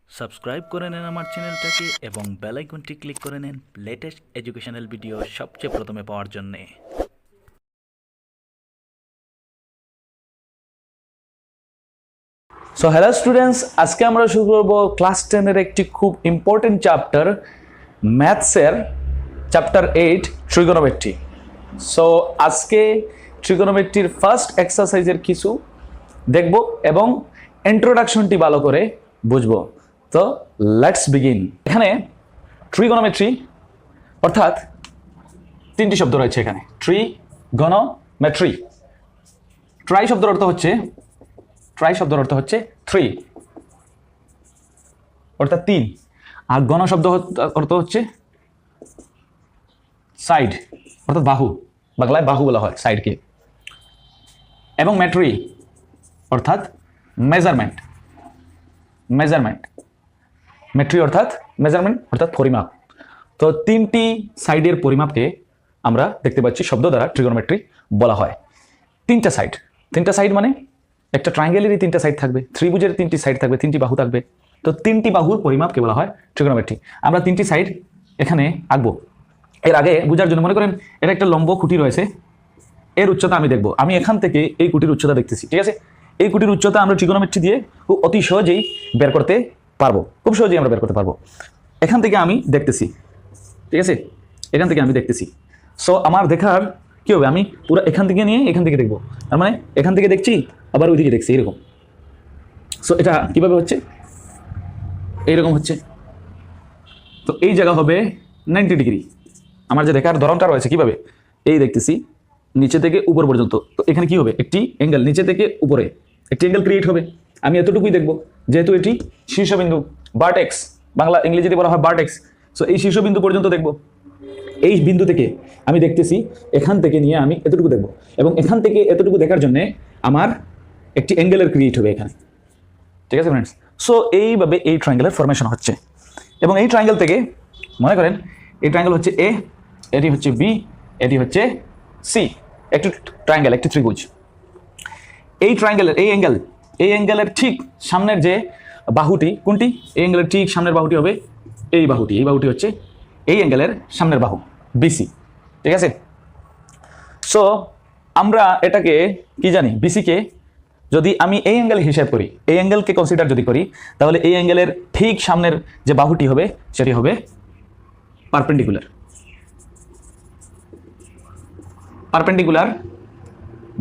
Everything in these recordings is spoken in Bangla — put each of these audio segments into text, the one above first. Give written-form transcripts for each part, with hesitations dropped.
সাবস্ক্রাইব করে নেন আমার চ্যানেলটাকে এবং বেল আইকনটি ক্লিক করে নেন লেটেস্ট এডুকেশনাল ভিডিও সবচেয়ে প্রথমে পাওয়ার জন্যে। সো হ্যালো স্টুডেন্টস, আজকে আমরা শুরু করব ক্লাস 10 এর একটি খুব ইম্পর্টেন্ট চ্যাপ্টার, ম্যাথসের চ্যাপ্টার 8 ট্রিগোনোমেট্রি। সো আজকে ট্রিগোনোমেট্রির ফার্স্ট এক্সারসাইজের কিছু দেখব এবং ইন্ট্রোডাকশনটি ভালো করে বুঝবো। তো লেটস বিগিন। এখানে ট্রিগোনোমেট্রি অর্থাৎ তিনটি শব্দ রয়েছে এখানে, ট্রিগোনোমেট্রি। ট্রাই শব্দের অর্থ হচ্ছে থ্রি অর্থাৎ তিন, আর গণ শব্দ অর্থ হচ্ছে সাইড অর্থাৎ বাহু, বাংলায় বাহু বলা হয় সাইডকে, এবং মেট্রি অর্থাৎ মেজারমেন্ট। মেট্রি অর্থাৎ মেজারমেন্ট অর্থাৎ পরিমাপ। তো তিনটি সাইডের পরিমাপকে আমরা দেখতে পাচ্ছি শব্দ দ্বারা ট্রিগোনোমেট্রি বলা হয়। তিনটা সাইড মানে একটা ট্রায়াঙ্গেলেরই তিনটা সাইড থাকবে, ত্রিভুজের তিনটি সাইড থাকবে, তিনটি বাহু থাকবে। তো তিনটি বাহুর পরিমাপকে বলা হয় ট্রিগোনোমেট্রি। আমরা তিনটি সাইড এখানে আঁকবো। এর আগে বোঝার জন্য মনে করেন এটা একটা লম্ব খুঁটি রয়েছে, এর উচ্চতা আমি দেখবো। আমি এখান থেকে এই খুঁটির উচ্চতা দেখতেছি, ঠিক আছে? এই খুঁটির উচ্চতা আমরা ট্রিগোনোমেট্রি দিয়ে অতি সহজেই বের করতে পারবো, খুব সহজেই আমরা বের করতে পারবো। এখান থেকে আমি দেখতেছি, ঠিক আছে? এখান থেকে আমি দেখতেছি। সো আমার দেখার কি হবে, আমি পুরো এখান থেকে নিয়ে এখান থেকে দেখবো, তার মানে এখান থেকে দেখছি আবার ওইদিকে দেখছি, এরকম। সো এটা কিভাবে হচ্ছে, এইরকম হচ্ছে। তো এই জায়গা হবে 90 ডিগ্রি। আমার যে দেখার ধরনটা রয়েছে কিভাবে, এই দেখতেছি নিচে থেকে উপর পর্যন্ত। তো এখানে কি হবে, একটি অ্যাঙ্গেল নিচে থেকে উপরে একটি অ্যাঙ্গেল ক্রিয়েট হবে। আমি এতটুকুই দেখবো, যেহেতু এটি শীর্ষবিন্দু, ভার্টেক্স, বাংলা ইংরেজিতে বলা হয় ভার্টেক্স। সো এই শীর্ষবিন্দু পর্যন্ত দেখবো। এই বিন্দু থেকে আমি দেখতেছি, এখান থেকে নিয়ে আমি এতটুকু দেখবো, এবং এখান থেকে এতটুকু দেখার জন্য আমার একটি অ্যাঙ্গেলের ক্রিয়েট হবে এখানে, ঠিক আছে ফ্রেন্ডস? সো এইভাবে এই ট্রায়াঙ্গেলের ফরমেশন হচ্ছে, এবং এই ট্রায়াঙ্গেল থেকে মনে করেন এই ট্রায়াঙ্গেল হচ্ছে এ, এটি হচ্ছে বি, এটি হচ্ছে সি, একটি ট্রায়াঙ্গেল, একটি ত্রিভুজ। এই ট্রায়াঙ্গেলের এই অ্যাঙ্গেলের ঠিক সামনের যে বাহুটি, কোনটি? এই অ্যাঙ্গেলের ঠিক সামনের বাহুটি হবে এই বাহুটি। এই বাহুটি হচ্ছে এই অ্যাঙ্গেলের সামনের বাহু, বিসি, ঠিক আছে? সো আমরা এটাকে কি জানি, বিসিকে যদি আমি এই অ্যাঙ্গেল হিসাব করি, এই অ্যাঙ্গেলকে কনসিডার যদি করি, তাহলে এই অ্যাঙ্গেলের ঠিক সামনের যে বাহুটি হবে সেটি হবে পারপেন্ডিকুলার,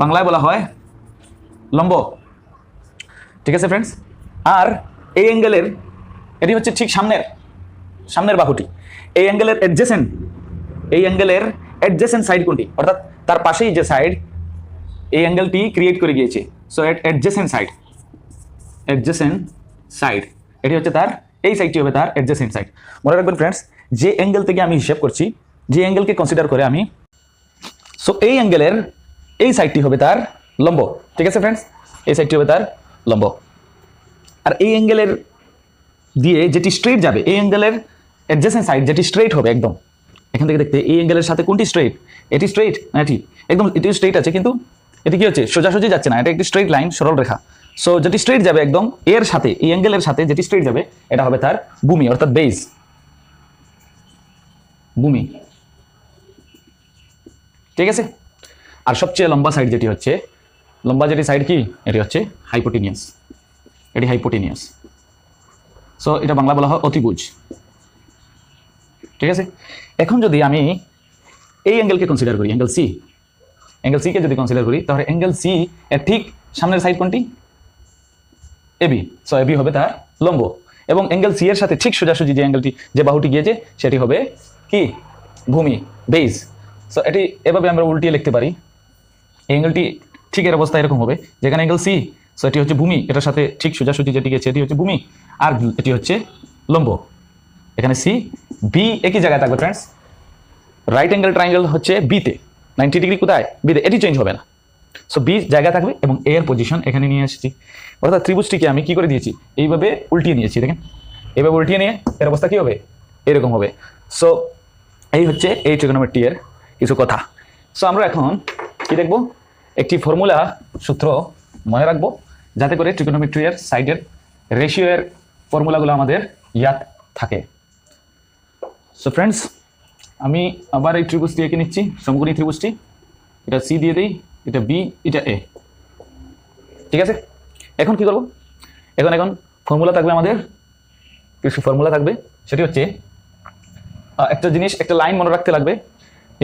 বাংলায় বলা হয় লম্ব, ঠিক আছে ফ্রেন্ডস? আর এই অ্যাঙ্গেলের এটি হচ্ছে ঠিক সামনের বাহুটি। এই অ্যাঙ্গেলের অ্যাডজেসেন্ট সাইড কোনটি, অর্থাৎ তার পাশেই যে সাইড এই অ্যাঙ্গেলটি ক্রিয়েট করে গিয়েছে। সো অ্যাডজেসেন্ট সাইড এটি হচ্ছে তার, এই সাইডটি হবে তার অ্যাডজেসেন্ট সাইড। মনে রাখবেন ফ্রেন্ডস, যে অ্যাঙ্গেল থেকে আমি হিসাব করছি, যে অ্যাঙ্গেলকে কনসিডার করে আমি, সো এই অ্যাঙ্গেলের এই সাইডটি হবে তার লম্ব, ঠিক আছে ফ্রেন্ডস? এই সাইডটি হবে তার লম্ব। আর এই অ্যাঙ্গেলের দিয়ে যেটি স্ট্রেট যাবে, এই অ্যাঙ্গেলের অ্যাডজেসেন্ট সাইড যেটি স্ট্রেট হবে একদম, এখান থেকে দেখতে এই অ্যাঙ্গেলের সাথে কোনটি স্ট্রেট, এটি স্ট্রেট না এটি? একদম এটি স্ট্রেট আছে, কিন্তু এটি কি হচ্ছে, সোজাসুজি যাচ্ছে না, এটা একটি স্ট্রেট লাইন, সরল রেখা। সো যেটি স্ট্রেট যাবে একদম এর সাথে, এই অ্যাঙ্গেলের সাথে যেটি স্ট্রেট যাবে, এটা হবে তার ভূমি অর্থাৎ বেজ, ভূমি, ঠিক আছে? আর সবচেয়ে লম্বা সাইড যেটি হচ্ছে, লম্বা যেটি সাইড কি, এটি হচ্ছে হাইপোটেনিয়াস, এটি হাইপোটেনিয়াস। সো এটা বাংলা বলা হয় অতিভুজ, ঠিক আছে? এখন যদি আমি এই অ্যাঙ্গেলকে কনসিডার করি, অ্যাঙ্গেল সিকে যদি কনসিডার করি, তাহলে অ্যাঙ্গেল সি এর ঠিক সামনের সাইড কোনটি? এবি। সো এবি হবে তার লম্ব, এবং অ্যাঙ্গেল সি এর সাথে ঠিক সোজাসুজি যে অ্যাঙ্গেলটি, যে বাহুটি গিয়েছে, সেটি হবে কি, ভূমি, বেজ। সো এটি এভাবে আমরা উল্টিয়ে লিখতে পারি, এই অ্যাঙ্গেলটি ঠিক এর অবস্থা এরকম হবে, যেখানে অ্যাঙ্গেল সি, সো এটি হচ্ছে ভূমি, এটার সাথে ঠিক সোজাসুজি যেটি গেছে এটি হচ্ছে ভূমি, আর এটি হচ্ছে লম্ব। এখানে সি বি একই জায়গায় থাকবে ফ্রেন্ডস। রাইট অ্যাঙ্গেল ট্রায়াঙ্গেল হচ্ছে বিতে, 90 ডিগ্রি কোথায়, বিতে, এটি চেঞ্জ হবে না। সো বি জায়গা থাকবে, এবং এর পজিশন এখানে নিয়ে এসেছি, অর্থাৎ ত্রিভুজটিকে আমি কি করে দিয়েছি, এইভাবে উল্টিয়ে নিয়েছি। দেখেন এইভাবে উল্টিয়ে নিয়ে এর অবস্থা কি হবে, এরকম হবে। সো এই হচ্ছে এই ট্রিগোনোমেট্রি এর কিছু কথা। সো আমরা এখন কি দেখব, একটি ফর্মুলা সূত্র মনে রাখবো, যাতে করে ট্রিগোনোমেট্রি এর সাইডের রেশিও এর ফর্মুলাগুলো আমাদের ইয়াদ থাকে। সো ফ্রেন্ডস, আমি আবার এই ত্রিভুজটি এঁকে নিচ্ছি, সমকোণী ত্রিভুজটি। এটা সি দিয়ে দিই, এটা বি, এটা এ। ঠিক আছে, এখন কি করব? এখন ফর্মুলা থাকবে আমাদের, কিছু ফর্মুলা থাকবে। সেটি হচ্ছে একটা জিনিস, একটা লাইন মনে রাখতে লাগবে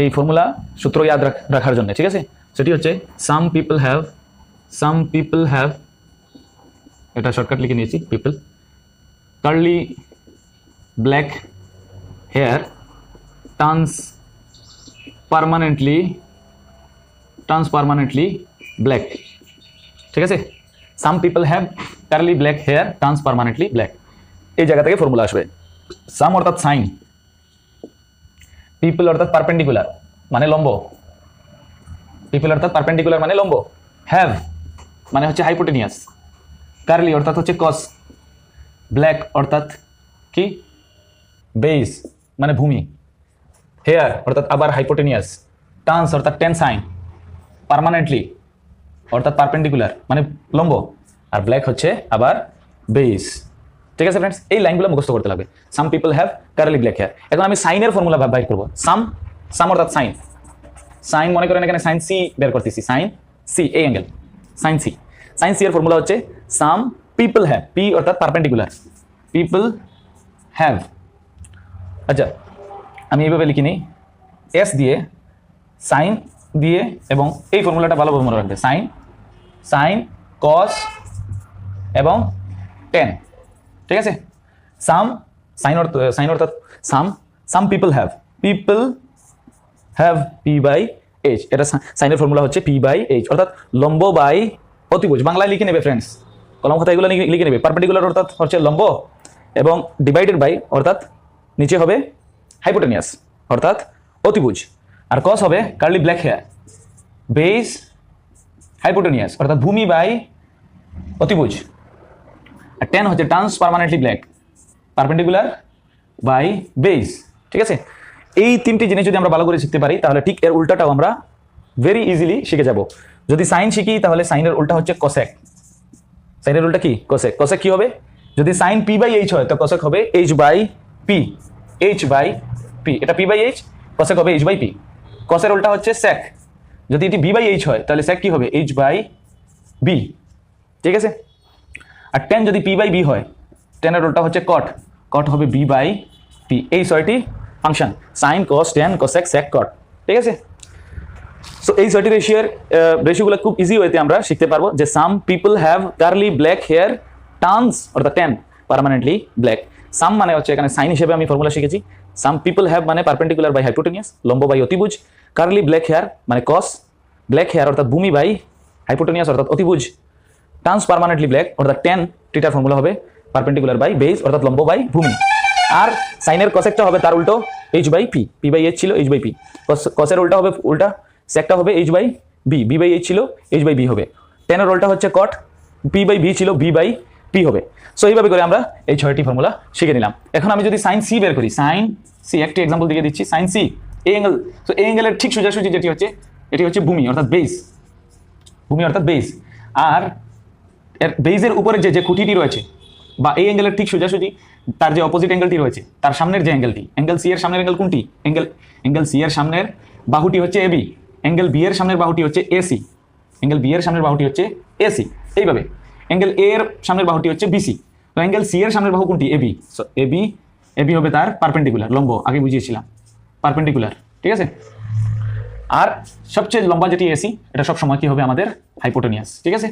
এই ফর্মুলা সূত্র ইয়াদ রাখার জন্য। ঠিক আছে, সেটি হচ্ছে সাম পিপল হ্যাভ, এটা শর্টকাট লিখে নিয়েছি, people curly black hair turns permanently black. ঠিক আছে, some people have curly black hair turns permanently black, এই জায়গা থেকে ফর্মুলা আসবে। সাম অর্থাৎ সাইন, পিপল অর্থাৎ পারপেন্ডিকুলার মানে লম্ব, হ্যাভ মানে হচ্ছে হাইপোটেনিয়াস, কার্লি অর্থাৎ হচ্ছে কস, ব্ল্যাক অর্থাৎ কি বেস মানে ভূমি, হেয়ার অর্থাৎ আবার হাইপোটেনিয়াস, টার্নস অর্থাৎ টেন সাইন, পার্মানেন্টলি অর্থাৎ পারপেন্ডিকুলার মানে লম্ব, আর ব্ল্যাক হচ্ছে আবার বেস। ঠিক আছে ফ্রেন্ডস, এই লাইনগুলো মুখস্থ করতে লাগবে। Some people have curly black hair. এখন আমি সাইনের ফর্মুলা বাইর করবো। সাম অর্থাৎ সাইন মনে করেন এখানে সাইন সি বের করতেছি, সাইন সি এই অ্যাঙ্গেল, সাইন সি এর ফর্মুলা হচ্ছে সাম পিপল হ্যাভ, পি অর্থাৎ পারপেন্ডিকুলার, পিপল হ্যাভ। আচ্ছা, আমি এইভাবে লিখি নিই, এস দিয়ে সাইন দিয়ে, এবং এই ফর্মুলাটা ভালোভাবে মনে রাখবে, সাইন কস এবং টেন। ঠিক আছে, সাইন অর্থাৎ some people have P by H, এটা সাইনের ফর্মুলা হচ্ছে পি বাই এইচ, অর্থাৎ লম্ব বাই অতিভুজ। বাংলায় লিখে নেবে ফ্রেন্ডস, কলম খাতা এগুলো লিখে নেবে। পারপেন্ডিকুলার অর্থাৎ হচ্ছে লম্ব, এবং ডিভাইডেড বাই অর্থাৎ নিচে হবে হাইপোটেনিয়াস অর্থাৎ অতিভুজ, আর কস হবে curly black hair, base hypotenuse অর্থাৎ ভূমি বাই অতিভুজ, আর টেন হচ্ছে turns permanently black, perpendicular by base. ঠিক আছে, এই তিনটি জিনিস যদি আমরা ভালো করে শিখতে পারি তাহলে ঠিক এর উল্টাটাও আমরা ভেরি ইজিলি শিখে যাব। যদি সাইন শিখি তাহলে সাইনের উল্টা হচ্ছে কসেক, সাইনের উল্টা কি কোসেক। কোসেক কি হবে? যদি সাইন পি বাই এইচ হয় তো কোসেক হবে এইচ বাই পি, এটা পি বাই এইচ, কোসেক হবে এইচ বাই পি। কসের উল্টা হচ্ছে সেক, যদি এটি বি বাই এইচ হয় তাহলে সেক কি হবে এইচ বাই বি। ঠিক আছে, আর টেন যদি পি বাই বি হয়, টেনের উল্টা হচ্ছে কট হবে বি বাই পি। এই ছয়টি function sine cos tan cosec sec cot. ঠিক আছে, সো এই ছয়টি রেশিওগুলো খুব ইজি ওয়েতে আমরা শিখতে পারবো যে some people have curly black hair turns অর্থাৎ টেন পার্মানেন্টলি ব্ল্যাক। সাম মানে হচ্ছে এখানে সাইন হিসেবে আমি ফর্মুলা শিখেছি, সাম পিপল হ্যাভ মানে পারপেন্ডিকুলার বাই হাইপোটেনিয়াস, লম্ব বাই অতিভুজ, কার্লি ব্ল্যাক হেয়ার মানে কস, ব্ল্যাক হেয়ার অর্থাৎ ভূমি বাই হাইপোটেনিয়াস অর্থাৎ অতিভুজ, টার্নস পার্মানেন্টলি ব্ল্যাক অর্থাৎ টেন, টিটার ফর্মুলা হবে পারপেন্ডিকুলার বাই বেস অর্থাৎ লম্ব বাই ভূমি। আর সাইনের কসেকটা হবে তার উল্টো H by P, P by H ছিল এইচ বাই পি, কসের উল্টা হবে উল্টা সেকটা হবে H by B, B by H ছিল এইচ বাই বি হবে, টেনের উল্টা হচ্ছে কট, পি বাই বি ছিল বি বাই পি হবে। সো এইভাবে করে আমরা এই ছয়টি ফর্মুলা শিখে নিলাম। এখন আমি যদি সাইন সি বের করি, সাইন সি একটি এক্সাম্পল দিয়ে দিচ্ছি, সাইন সি এই অ্যাঙ্গেল, তো এই অ্যাঙ্গেলের ঠিক সোজাসুজি যেটি হচ্ছে এটি হচ্ছে ভূমি অর্থাৎ বেস, ভূমি অর্থাৎ বেস। আর এর বেসের উপরে যে খুঁটিটি রয়েছে বা এই অ্যাঙ্গেলের ঠিক সোজাসুজি তার যে অপোজিট অ্যাঙ্গেলটি রয়েছে তার সামনের যে অ্যাঙ্গেলটি, অ্যাঙ্গেল সি এর সামনের অ্যাঙ্গেল কোনটি? অ্যাঙ্গেল সি এর সামনের বাহুটি হচ্ছে এবি, অ্যাঙ্গেল বি এর সামনের বাহুটি হচ্ছে এসি, অ্যাঙ্গেল বি এর সামনের বাহুটি হচ্ছে এসি। এইভাবে অ্যাঙ্গেল এ এর সামনের বাহুটি হচ্ছে বিসি, তো অ্যাঙ্গেল সি এর সামনের বাহু কোনটি? এবি। সো এবি হবে তার পারপেন্ডিকুলার, লম্ব, আগে বুঝিয়েছিলাম পারপেন্ডিকুলার। ঠিক আছে, আর সবচেয়ে লম্বা যেটি এসি এটা সব সময় কি হবে আমাদের? হাইপোটেনিয়াস। ঠিক আছে,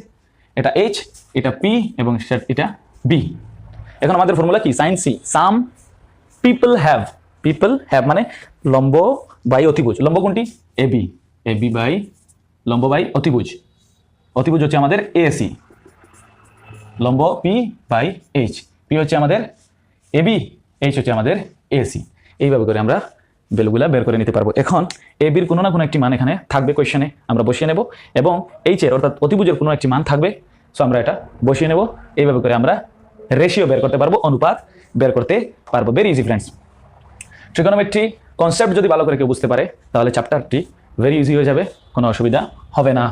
এটা এইচ, এটা পি এবং এটা বি। এখন আমাদের ফর্মুলা কি? Sine C, some people have মানে লম্ব বাই অতিভুজ, লম্ব কোনটি? এবি বাই লম্ব বাই অতিভুজ, অতিভুজ হচ্ছে আমাদের এসি, লম্ব পি বাই এইচ, পি হচ্ছে আমাদের এবি, এইচ হচ্ছে আমাদের এসি। এইভাবে করে আমরা ভ্যালুগুলা বের করে নিতে পারবো। এখন এবির কোনো না কোনো একটি মান এখানে থাকবে কোয়েশ্চেনে, আমরা বসিয়ে নেব, এবং এইচের অর্থাৎ অতিভুজের কোনো একটি মান থাকবে, সো আমরা এটা বসিয়ে নেব। এইভাবে করে আমরা রেশিও বের করতে পারবো, অনুপাত বের করতে পারবো। Very easy friends. Trigonometry concept যদি ভালো করে কেউ বুঝতে পারে তাহলে চ্যাপ্টারটি ভেরি ইজি হয়ে যাবে, কোনো অসুবিধা হবে না।